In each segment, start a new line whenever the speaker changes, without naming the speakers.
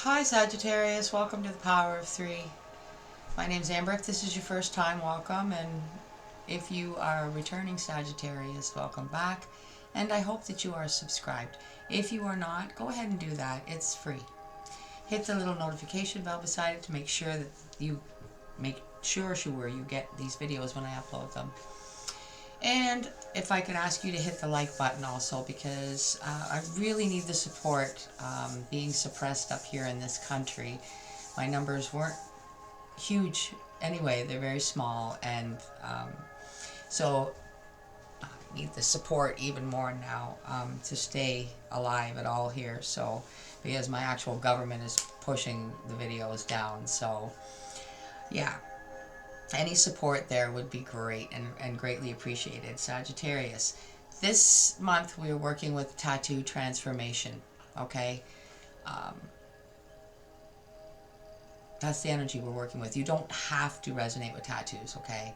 Hi Sagittarius, welcome to the Power of Three. My name's Amber. If this is your first time, welcome, and if you are a returning Sagittarius, welcome back, and I hope that you are subscribed. If you are not, go ahead and do that. It's free. Hit the little notification bell beside it to make sure that you you get these videos when I upload them. And if I could ask you to hit the like button also, because I really need the support. Being suppressed up here in this country, my numbers weren't huge anyway, they're very small, and so I need the support even more now to stay alive at all here. So because my actual government is pushing the videos down, so yeah, any support there would be great and greatly appreciated. Sagittarius, this month we are working with tattoo transformation, okay? That's the energy we're working with. You don't have to resonate with tattoos, okay?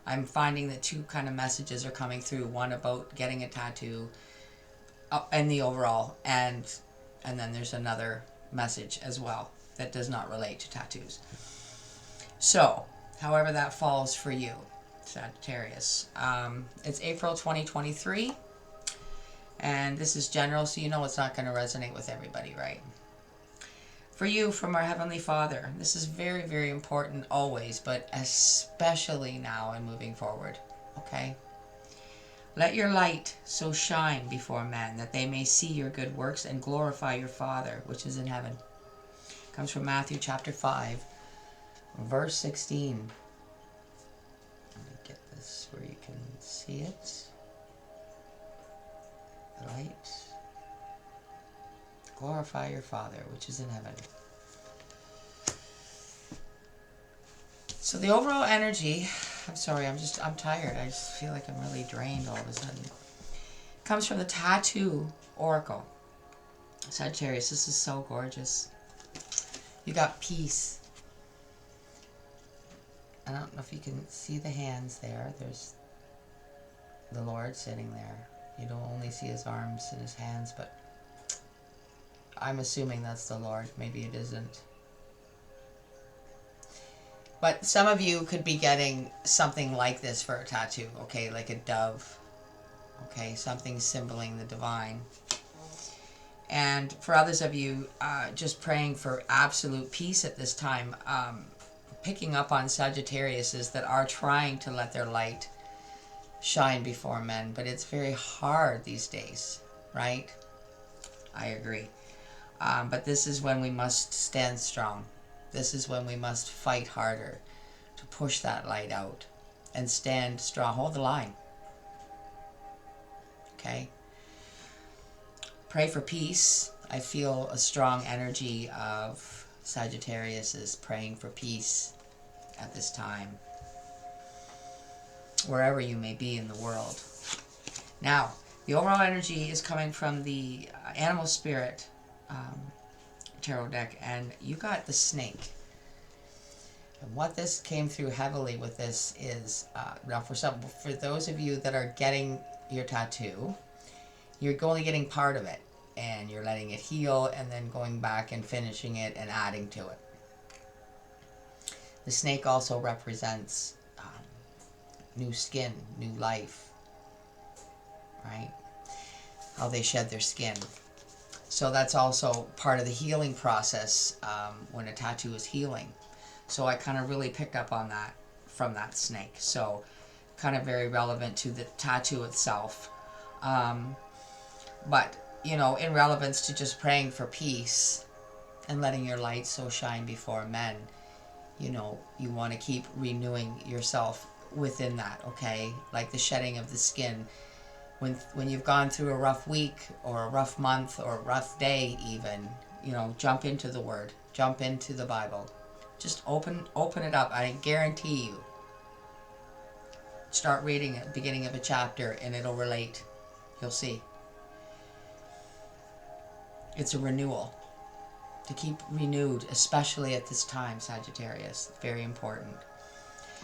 I'm finding that two kind of messages are coming through. One about getting a tattoo and the overall, and then there's another message as well that does not relate to tattoos. So, however that falls for you, Sagittarius. It's April 2023, and this is general, so you know it's not going to resonate with everybody, right? For you, from our Heavenly Father, this is very, very important always, but especially now and moving forward, okay? Let your light so shine before men that they may see your good works and glorify your Father, which is in heaven. It comes from Matthew chapter 5. Verse 16. Let me get this where you can see it. The light. Glorify your Father, which is in heaven. So the overall energy, I'm sorry, I'm tired. I just feel like I'm really drained all of a sudden. Comes from the Tattoo Oracle. Sagittarius, this is so gorgeous. You got peace. I don't know if you can see the hands there. There's the Lord sitting there. You don't only see his arms and his hands, but I'm assuming that's the Lord. Maybe it isn't. But some of you could be getting something like this for a tattoo, okay? Like a dove, okay? Something symboling the divine. And for others of you, just praying for absolute peace at this time. Picking up on Sagittariuses that are trying to let their light shine before men, but it's very hard these days, right? I agree. But this is when we must stand strong. This is when we must fight harder to push that light out and stand strong. Hold the line. Okay? Pray for peace. I feel a strong energy of Sagittarius is praying for peace at this time, wherever you may be in the world. Now, the overall energy is coming from the Animal Spirit tarot deck, and you got the snake. And what this came through heavily with this is, now for those of you that are getting your tattoo, you're only getting part of it, and you're letting it heal, and then going back and finishing it and adding to it. The snake also represents new skin, new life, right? How they shed their skin. So that's also part of the healing process when a tattoo is healing. So I kind of really picked up on that from that snake. So kind of very relevant to the tattoo itself. But, you know, in relevance to just praying for peace and letting your light so shine before men, you know, you want to keep renewing yourself within that, okay? Like the shedding of the skin. When you've gone through a rough week or a rough month or a rough day even, you know, jump into the Word. Jump into the Bible. Just open it up. I guarantee you. Start reading at the beginning of a chapter and it'll relate. You'll see. It's a renewal. To keep renewed, especially at this time, Sagittarius. Very important.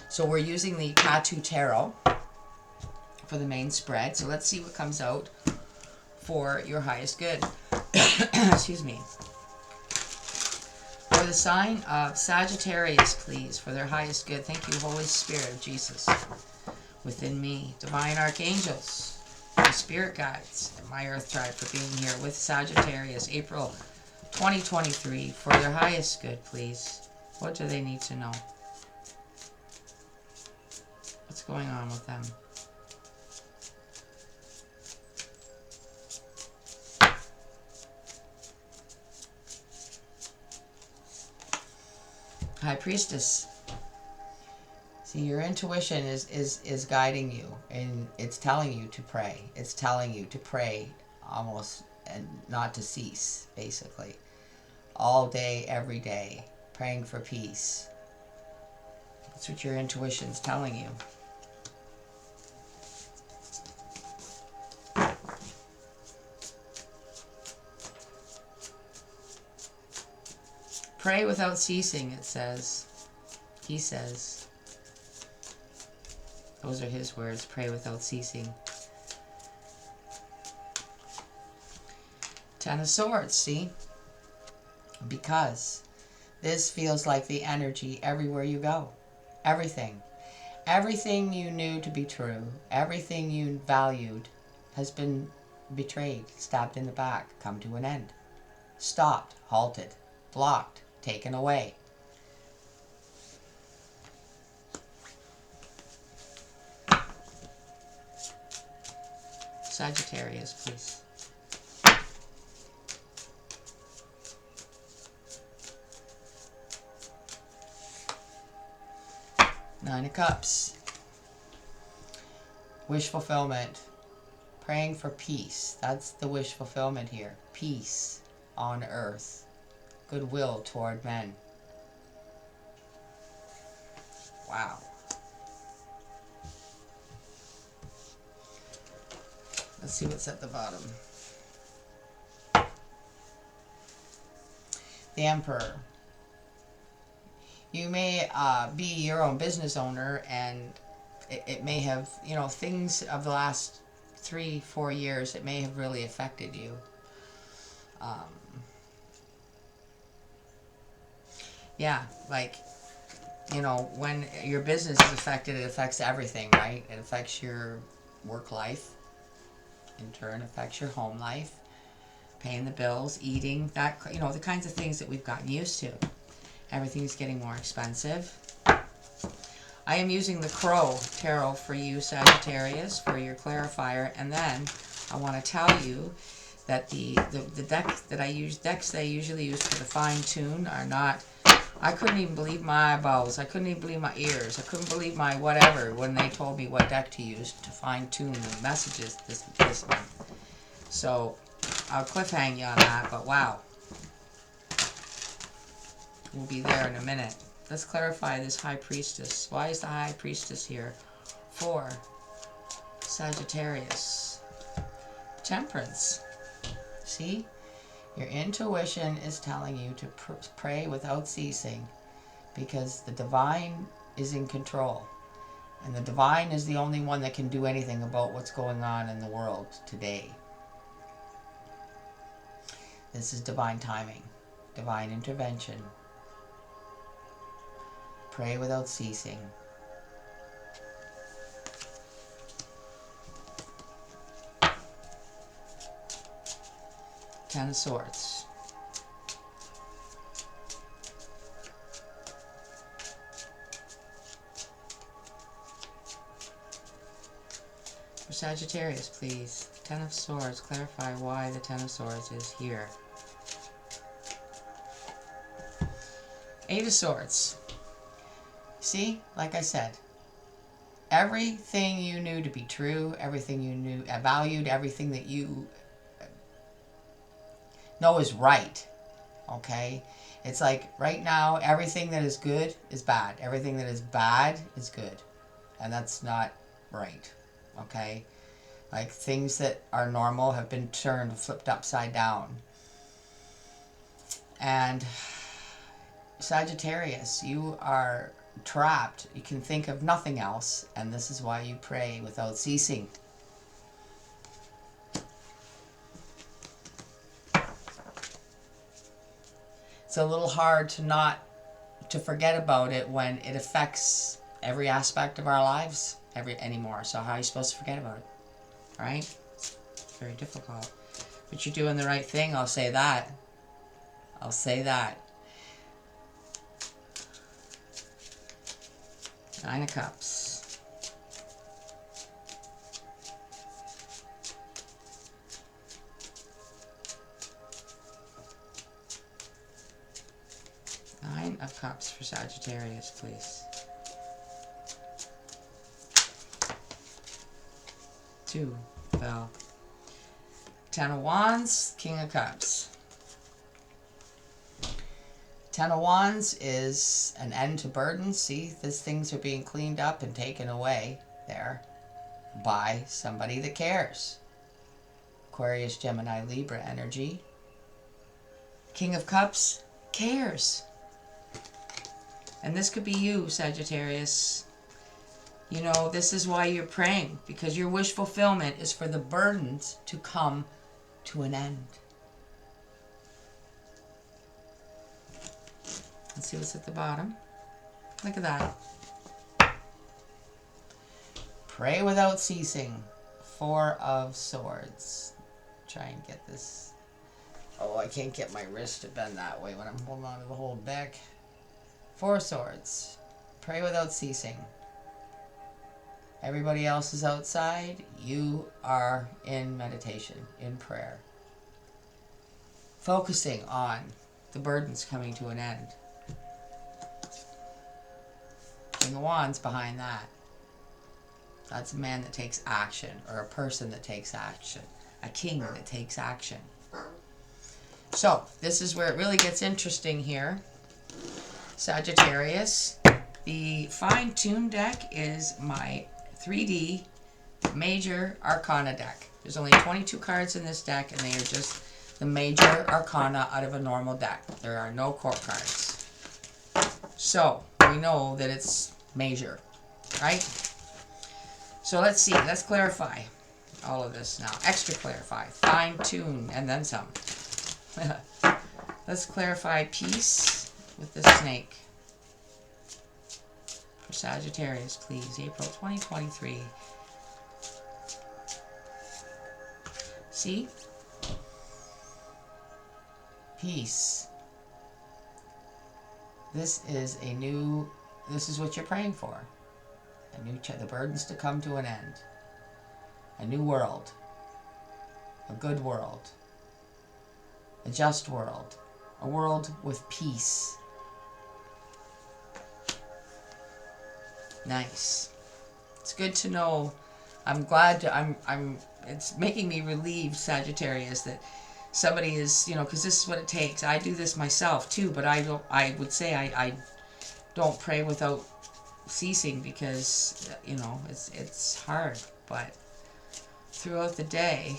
So we're using the Tattoo Tarot for the main spread. So let's see what comes out for your highest good. Excuse me. the sign of Sagittarius, please, for their highest good. Thank you, Holy Spirit of Jesus within me. Divine archangels, my spirit guides, and my earth tribe for being here with Sagittarius, April 2023, for their highest good, please. What do they need to know? What's going on with them? High Priestess. See, your intuition is guiding you, and it's telling you to pray. It's telling you to pray almost, and not to cease, basically. All day, every day, praying for peace. That's what your intuition's telling you. Pray without ceasing, it says. He says. Those are his words. Pray without ceasing. Ten of Swords, see? Because this feels like the energy everywhere you go. Everything. Everything you knew to be true, everything you valued has been betrayed, stabbed in the back, come to an end. Stopped, halted, blocked, taken away. Sagittarius, please. Nine of Cups. Wish fulfillment. Praying for peace. That's the wish fulfillment here. Peace on earth. Goodwill toward men. Wow. Let's see what's at the bottom. The Emperor. You may be your own business owner, and it may have, you know, things of the last 3-4 years, it may have really affected you. Yeah, like, you know, when your business is affected, it affects everything, right? It affects your work life. In turn, affects your home life. Paying the bills, eating, that, you know, the kinds of things that we've gotten used to. Everything's getting more expensive. I am using the Crow Tarot for you, Sagittarius, for your clarifier. And then I want to tell you that the decks that I usually use for the fine tune are not. I couldn't even believe my eyeballs. I couldn't even believe my ears. I couldn't believe my whatever when they told me what deck to use to fine tune the messages this month. So I'll cliffhang you on that. But wow. We'll be there in a minute. Let's clarify this High Priestess. Why is the High Priestess here? For Sagittarius. Temperance. See? Your intuition is telling you to pray without ceasing, because the divine is in control. And the divine is the only one that can do anything about what's going on in the world today. This is divine timing, divine intervention. Pray without ceasing. Ten of Swords. For Sagittarius, please. Ten of Swords. Clarify why the Ten of Swords is here. Eight of Swords. See, like I said, everything you knew to be true, everything you knew, valued, everything that you know is right, okay? It's like right now, everything that is good is bad. Everything that is bad is good. And that's not right, okay? Like things that are normal have been turned, flipped upside down. And Sagittarius, you are trapped. You can think of nothing else, and this is why you pray without ceasing. it's a little hard to forget about it when it affects every aspect of our lives anymore. So how are you supposed to forget about it? Right? It's very difficult. But you're doing the right thing, I'll say that. I'll say that. 9 of Cups. Nine of Cups for Sagittarius, please. 2 fell. 10 of Wands, King of Cups. 10 of Wands is an end to burdens. See, these things are being cleaned up and taken away there by somebody that cares. Aquarius, Gemini, Libra energy. King of Cups cares. And this could be you, Sagittarius. You know, this is why you're praying, because your wish fulfillment is for the burdens to come to an end. Let's see what's at the bottom. Look at that. Pray without ceasing. 4 of Swords. Try and get this. Oh, I can't get my wrist to bend that way when I'm holding on to the whole deck. 4 of Swords. Pray without ceasing. Everybody else is outside. You are in meditation, in prayer. Focusing on the burdens coming to an end. King of Wands behind that. That's a man that takes action, or a person that takes action. A king that takes action. So, this is where it really gets interesting here. Sagittarius. The fine-tuned deck is my 3D Major Arcana deck. There's only 22 cards in this deck, and they are just the Major Arcana out of a normal deck. There are no court cards. So, we know that it's major, right? So let's see, let's clarify all of this now. Extra clarify, fine-tune, and then some. Let's clarify peace with the snake. For Sagittarius, please. April 2023. See? Peace. This is a new, this is what you're praying for. A new, the burdens to come to an end. A new world. A good world. A just world. A world with peace. Nice. It's good to know. I'm glad to, it's making me relieved, Sagittarius, that somebody is, you know, because this is what it takes. I do this myself too, but I would say I don't pray without ceasing, because, you know, it's hard, but throughout the day,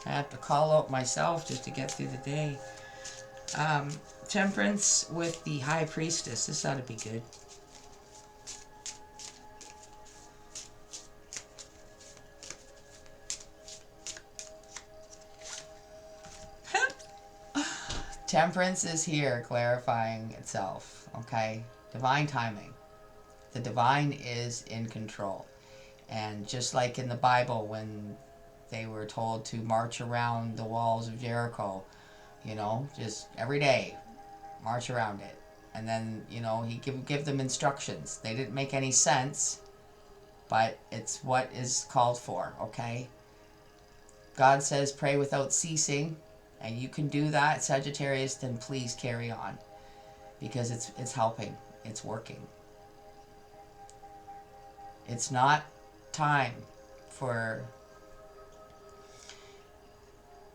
I have to call out myself just to get through the day. Temperance with the High Priestess. This ought to be good. Temperance is here clarifying itself, okay? Divine timing. The divine is in control. And just like in the Bible when they were told to march around the walls of Jericho, you know, just every day, march around it. And then, you know, he give them instructions. They didn't make any sense, but it's what is called for, okay? God says pray without ceasing. And you can do that, Sagittarius, then please carry on. Because it's helping. It's working. It's not time for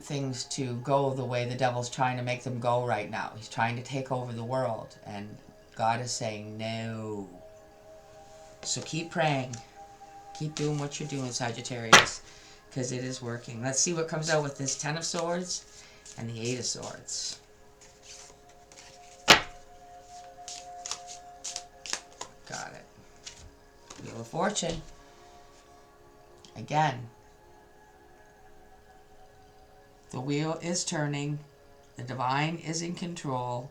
things to go the way the devil's trying to make them go right now. He's trying to take over the world. And God is saying no. So keep praying. Keep doing what you're doing, Sagittarius. Because it is working. Let's see what comes out with this 10 of Swords. And the 8 of Swords. Got it. Wheel of Fortune. Again. The wheel is turning. The divine is in control.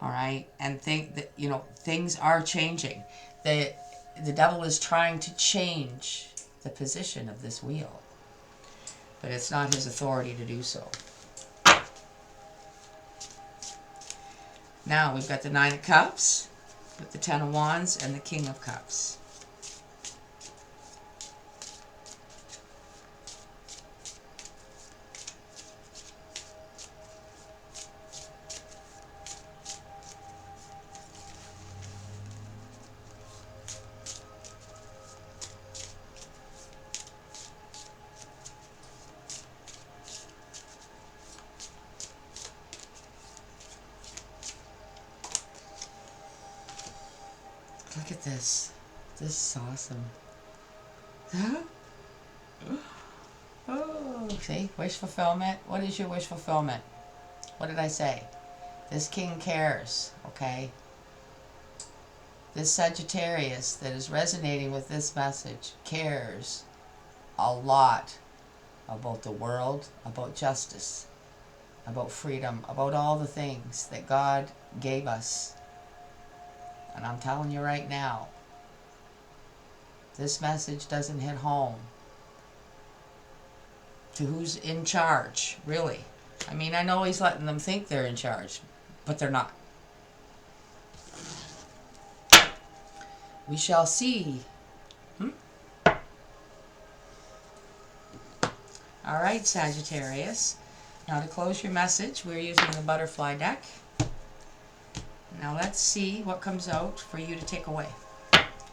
All right, and think that, you know, things are changing. The devil is trying to change the position of this wheel, but it's not his authority to do so. Now we've got the Nine of Cups with the Ten of Wands and the King of Cups. Look at this. This is awesome. Oh, see? Wish fulfillment. What is your wish fulfillment? What did I say? This king cares, okay? This Sagittarius that is resonating with this message cares a lot about the world, about justice, about freedom, about all the things that God gave us. And I'm telling you right now, this message doesn't hit home to who's in charge, really. I mean, I know he's letting them think they're in charge, but they're not. We shall see. All right, Sagittarius. Now to close your message, we're using the butterfly deck. Now let's see what comes out for you to take away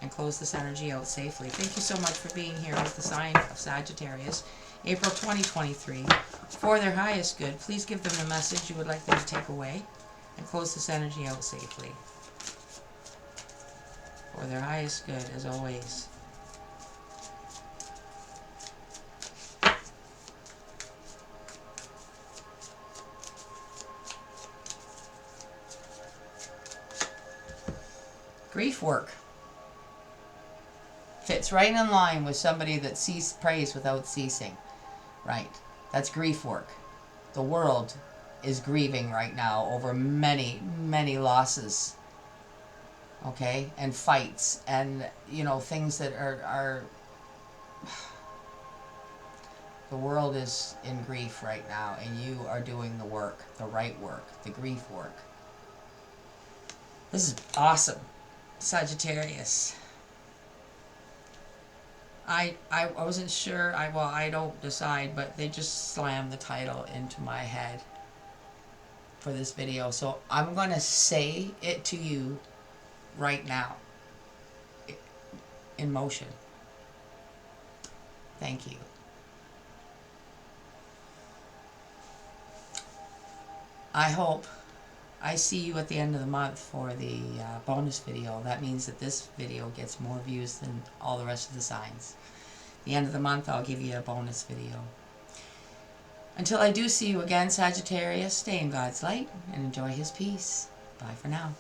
and close this energy out safely. Thank you so much for being here with the sign of Sagittarius, April 2023. For their highest good, please give them the message you would like them to take away and close this energy out safely. For their highest good, as always. Grief work fits right in line with somebody that prays without ceasing. Right. That's grief work. The world is grieving right now over many, many losses. Okay? And fights and, you know, things that are the world is in grief right now, and you are doing the work, the right work, the grief work. This is awesome. Sagittarius. I wasn't sure. Well, I don't decide, but they just slammed the title into my head for this video. So I'm going to say it to you right now. In motion. Thank you. I hope I see you at the end of the month for the bonus video. That means that this video gets more views than all the rest of the signs. The end of the month, I'll give you a bonus video. Until I do see you again, Sagittarius, stay in God's light and enjoy His peace. Bye for now.